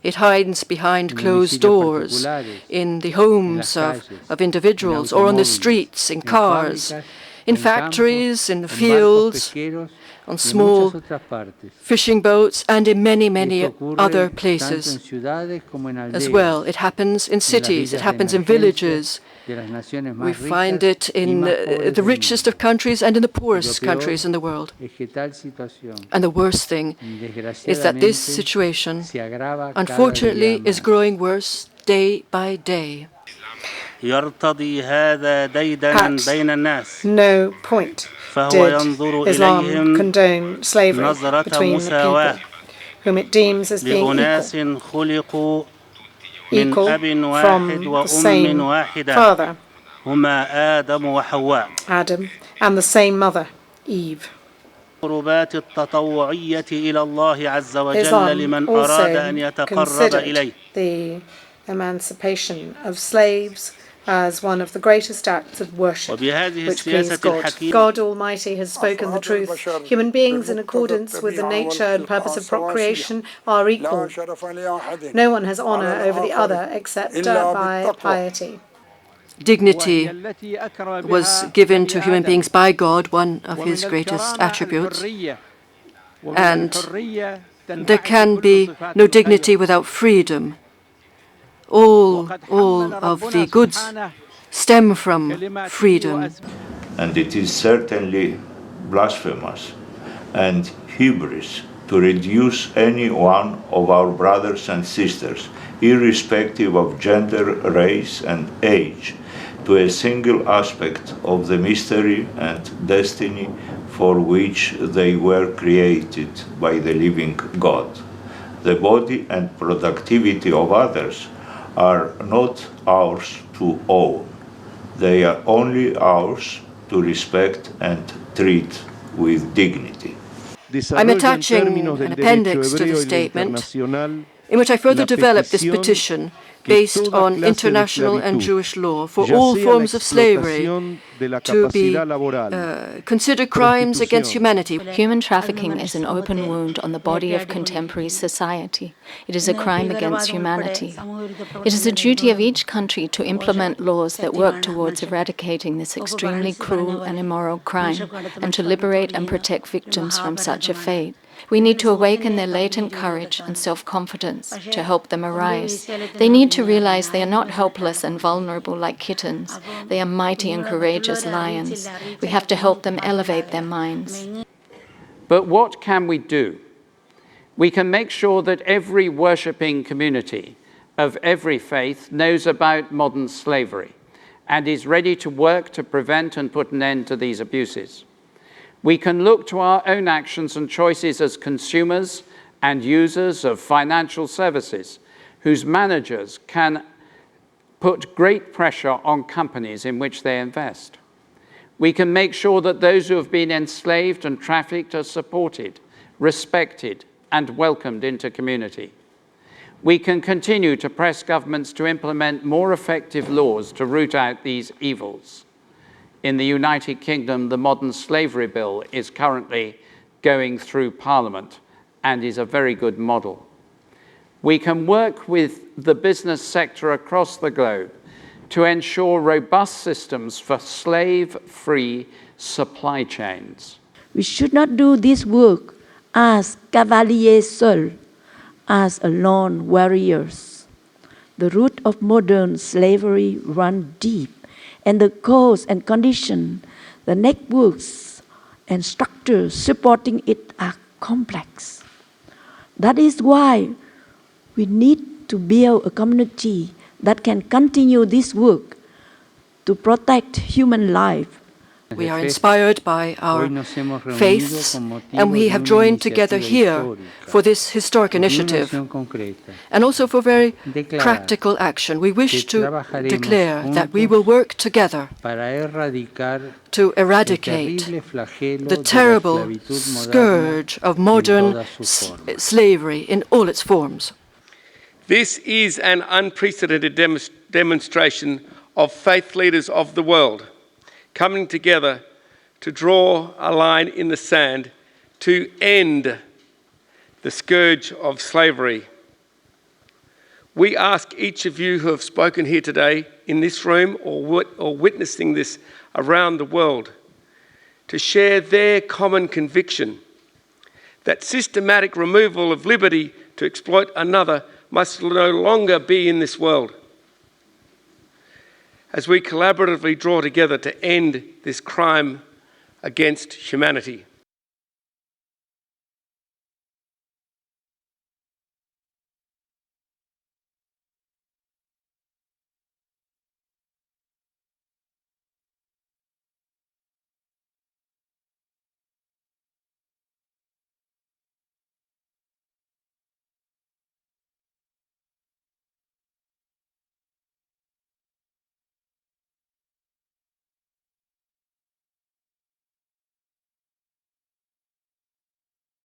It hides behind closed doors, in the homes of individuals, or on the streets, in cars, in factories, in the fields, on small fishing boats, and in many, many other places as well. It happens in cities, it happens in villages. We find it in the richest of countries and in the poorest countries in the world. And the worst thing is that this situation, unfortunately, is growing worse day by day. At no point did Islam condone slavery between the people, whom it deems as being equal from the same father, Adam, and the same mother, Eve. Islam also considered the emancipation of slaves as one of the greatest acts of worship which please God. God Almighty has spoken the truth. Human beings, in accordance with the nature and purpose of procreation, are equal. No one has honor over the other except by piety. Dignity was given to human beings by God, one of his greatest attributes. And there can be no dignity without freedom. All of the goods stem from freedom. And it is certainly blasphemous and hubris to reduce any one of our brothers and sisters, irrespective of gender, race, and age, to a single aspect of the mystery and destiny for which they were created by the living God. The body and productivity of others are not ours to own. They are only ours to respect and treat with dignity. I'm attaching an appendix to the statement in which I further develop this petition based on international and Jewish law for all forms of slavery to be considered crimes against humanity. Human trafficking is an open wound on the body of contemporary society. It is a crime against humanity. It is the duty of each country to implement laws that work towards eradicating this extremely cruel and immoral crime and to liberate and protect victims from such a fate. We need to awaken their latent courage and self-confidence to help them arise. They need to realize they are not helpless and vulnerable like kittens. They are mighty and courageous lions. We have to help them elevate their minds. But what can we do? We can make sure that every worshipping community of every faith knows about modern slavery and is ready to work to prevent and put an end to these abuses. We can look to our own actions and choices as consumers and users of financial services, whose managers can put great pressure on companies in which they invest. We can make sure that those who have been enslaved and trafficked are supported, respected, and welcomed into community. We can continue to press governments to implement more effective laws to root out these evils. In the United Kingdom, the modern slavery bill is currently going through Parliament and is a very good model. We can work with the business sector across the globe to ensure robust systems for slave-free supply chains. We should not do this work as cavaliers seuls, as alone warriors. The root of modern slavery runs deep, and the cause and condition, the networks and structures supporting it are complex. That is why we need to build a community that can continue this work to protect human life. We are inspired by our faiths, and we have joined together here for this historic initiative, and also for very practical action. We wish to declare that we will work together to eradicate the terrible scourge of modern slavery in all its forms. This is an unprecedented demonstration of faith leaders of the world coming together to draw a line in the sand to end the scourge of slavery. We ask each of you who have spoken here today in this room or witnessing this around the world to share their common conviction that systematic removal of liberty to exploit another must no longer be in this world, as we collaboratively draw together to end this crime against humanity.